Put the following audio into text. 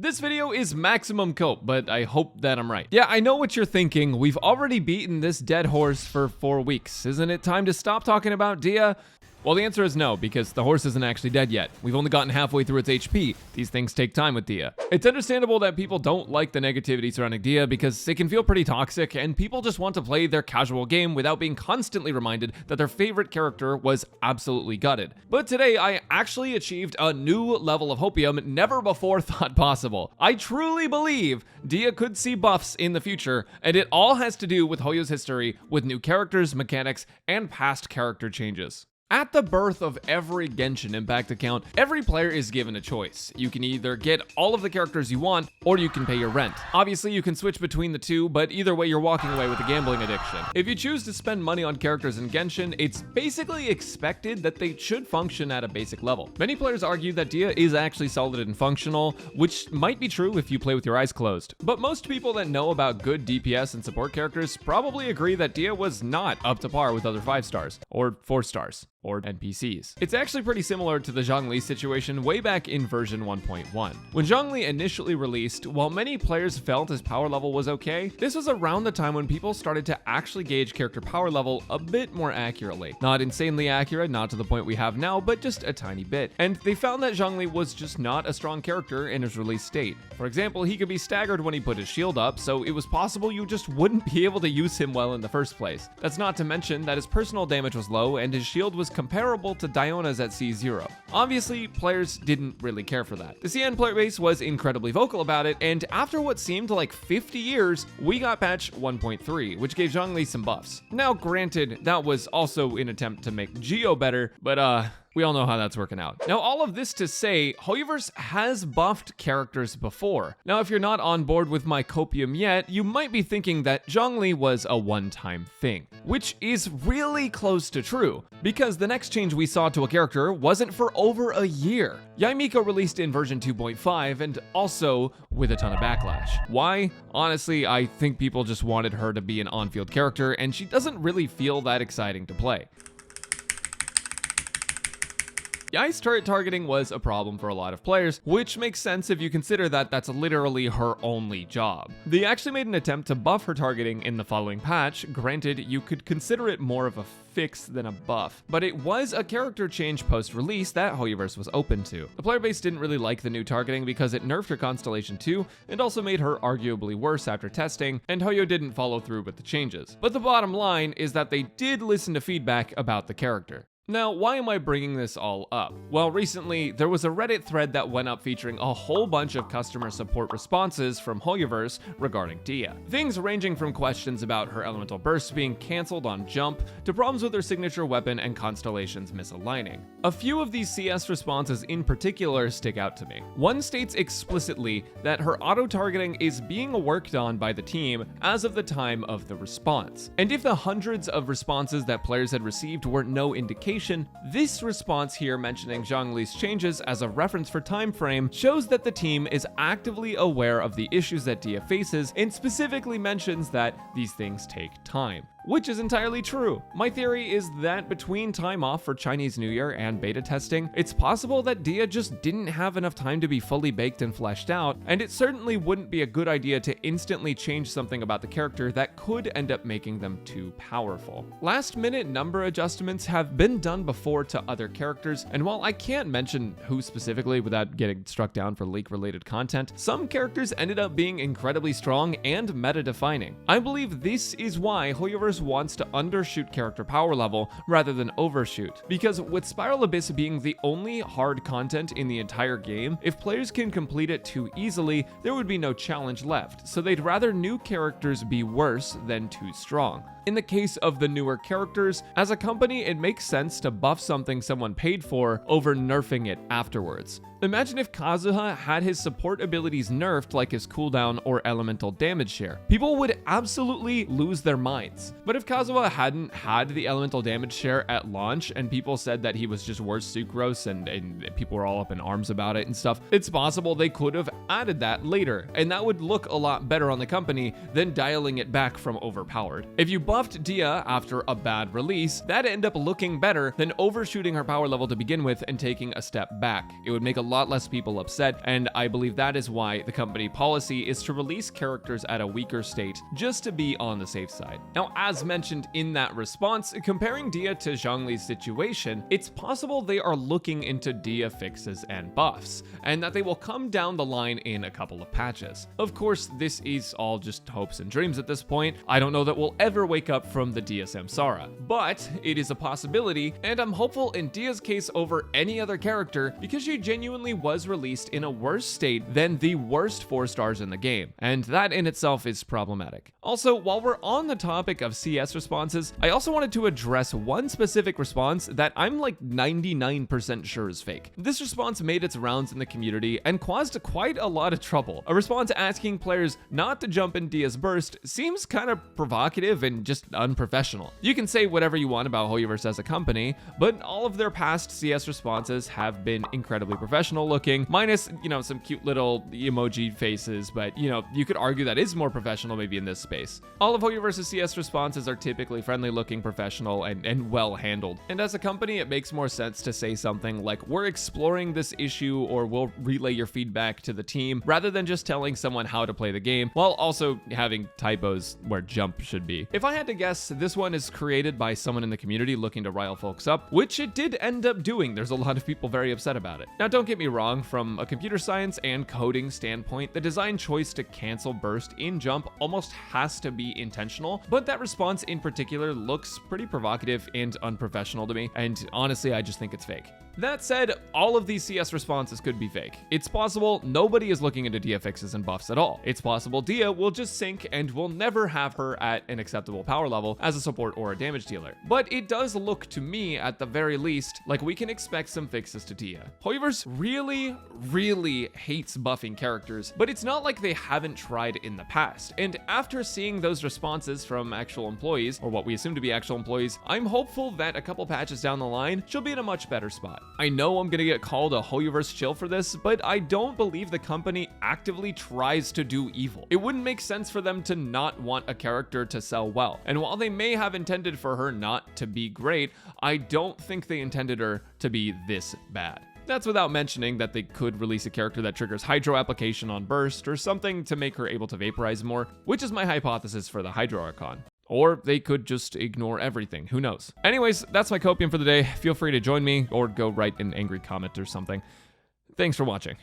This video is maximum cope, but I hope that I'm right. Yeah, I know what you're thinking. We've already beaten this dead horse for 4 weeks. Isn't it time to stop talking about dehya? Well, the answer is no, because the horse isn't actually dead yet. We've only gotten halfway through its HP. These things take time with dehya. It's understandable that people don't like the negativity surrounding dehya because it can feel pretty toxic, and people just want to play their casual game without being constantly reminded that their favorite character was absolutely gutted. But today, I actually achieved a new level of hopium never before thought possible. I truly believe dehya could see buffs in the future, and it all has to do with Hoyo's history with new characters, mechanics, and past character changes. At the birth of every Genshin Impact account, every player is given a choice. You can either get all of the characters you want, or you can pay your rent. Obviously, you can switch between the two, but either way, you're walking away with a gambling addiction. If you choose to spend money on characters in Genshin, it's basically expected that they should function at a basic level. Many players argue that dehya is actually solid and functional, which might be true if you play with your eyes closed. But most people that know about good DPS and support characters probably agree that dehya was not up to par with other 5 stars, or 4 stars. Or NPCs. It's actually pretty similar to the zhongli situation way back in version 1.1. When zhongli initially released, while many players felt his power level was okay, this was around the time when people started to actually gauge character power level a bit more accurately. Not insanely accurate, not to the point we have now, but just a tiny bit. And they found that zhongli was just not a strong character in his release state. For example, he could be staggered when he put his shield up, so it was possible you just wouldn't be able to use him well in the first place. That's not to mention that his personal damage was low and his shield was comparable to Diona's at C0. Obviously, players didn't really care for that. The CN player base was incredibly vocal about it, and after what seemed like 50 years, we got patch 1.3, which gave zhongli some buffs. Now, granted, that was also an attempt to make Geo better, but we all know how that's working out. Now, all of this to say, Hoyoverse has buffed characters before. Now, if you're not on board with my copium yet, you might be thinking that zhongli was a one-time thing, which is really close to true, because the next change we saw to a character wasn't for over a year. Yaimiko released in version 2.5 and also with a ton of backlash. Why? Honestly, I think people just wanted her to be an on-field character, and she doesn't really feel that exciting to play. Yai's turret targeting was a problem for a lot of players, which makes sense if you consider that that's literally her only job. They actually made an attempt to buff her targeting in the following patch. Granted, you could consider it more of a fix than a buff, but it was a character change post-release that Hoyoverse was open to. The player base didn't really like the new targeting because it nerfed her Constellation 2 and also made her arguably worse after testing, and Hoyo didn't follow through with the changes. But the bottom line is that they did listen to feedback about the character. Now, why am I bringing this all up? Well, recently, there was a Reddit thread that went up featuring a whole bunch of customer support responses from Hoyoverse regarding dehya. Things ranging from questions about her elemental bursts being cancelled on jump, to problems with her signature weapon and constellations misaligning. A few of these CS responses in particular stick out to me. One states explicitly that her auto-targeting is being worked on by the team as of the time of the response. And if the hundreds of responses that players had received were no indication, this response here mentioning zhongli's changes as a reference for time frame shows that the team is actively aware of the issues that dehya faces and specifically mentions that these things take time. Which is entirely true. My theory is that between time off for Chinese New Year and beta testing, it's possible that dehya just didn't have enough time to be fully baked and fleshed out, and it certainly wouldn't be a good idea to instantly change something about the character that could end up making them too powerful. Last minute number adjustments have been done before to other characters, and while I can't mention who specifically without getting struck down for leak-related content, some characters ended up being incredibly strong and meta-defining. I believe this is why Hoyoverse wants to undershoot character power level rather than overshoot, because with Spiral Abyss being the only hard content in the entire game, if players can complete it too easily, there would be no challenge left, so they'd rather new characters be worse than too strong. In the case of the newer characters, as a company, it makes sense to buff something someone paid for over nerfing it afterwards. Imagine if Kazuha had his support abilities nerfed like his cooldown or elemental damage share. People would absolutely lose their minds. But if Kazuha hadn't had the elemental damage share at launch and people said that he was just worse Sucrose and people were all up in arms about it and stuff, it's possible they could have added that later, and that would look a lot better on the company than dialing it back from overpowered. If you buff buffed Dehya after a bad release, that'd end up looking better than overshooting her power level to begin with and taking a step back. It would make a lot less people upset, and I believe that is why the company policy is to release characters at a weaker state, just to be on the safe side. Now, as mentioned in that response, comparing Dehya to Zhongli's situation, it's possible they are looking into Dehya fixes and buffs, and that they will come down the line in a couple of patches. Of course, this is all just hopes and dreams at this point. I don't know that we'll ever wake up from the Dehya Samsara, but it is a possibility, and I'm hopeful in Dehya's case over any other character because she genuinely was released in a worse state than the worst 4 stars in the game, and that in itself is problematic. Also, while we're on the topic of CS responses, I also wanted to address one specific response that I'm like 99% sure is fake. This response made its rounds in the community and caused quite a lot of trouble. A response asking players not to jump in Dehya's burst seems kind of provocative and just unprofessional. You can say whatever you want about Hoyoverse as a company, but all of their past CS responses have been incredibly professional looking, minus, some cute little emoji faces, but, you could argue that is more professional maybe in this space. All of Hoyoverse's CS responses are typically friendly looking, professional, and well handled. And as a company, it makes more sense to say something like, we're exploring this issue, or we'll relay your feedback to the team, rather than just telling someone how to play the game, while also having typos where jump should be. If I had to guess, this one is created by someone in the community looking to rile folks up, which it did end up doing. There's a lot of people very upset about it. Now, don't get me wrong, from a computer science and coding standpoint, the design choice to cancel burst in jump almost has to be intentional, but that response in particular looks pretty provocative and unprofessional to me, and honestly, I just think it's fake. That said, all of these CS responses could be fake. It's possible nobody is looking into Dehya fixes and buffs at all. It's possible Dehya will just sink and we'll never have her at an acceptable power level as a support or a damage dealer. But it does look to me, at the very least, like we can expect some fixes to Dehya. Hoyoverse really hates buffing characters, but it's not like they haven't tried in the past. And after seeing those responses from actual employees, or what we assume to be actual employees, I'm hopeful that a couple patches down the line, she'll be in a much better spot. I know I'm gonna get called a Hoyoverse chill for this, but I don't believe the company actively tries to do evil. It wouldn't make sense for them to not want a character to sell well. And while they may have intended for her not to be great, I don't think they intended her to be this bad. That's without mentioning that they could release a character that triggers Hydro application on burst or something to make her able to vaporize more, which is my hypothesis for the Hydro Archon. Or they could just ignore everything, who knows? Anyways, that's my copium for the day. Feel free to join me or go write an angry comment or something. Thanks for watching.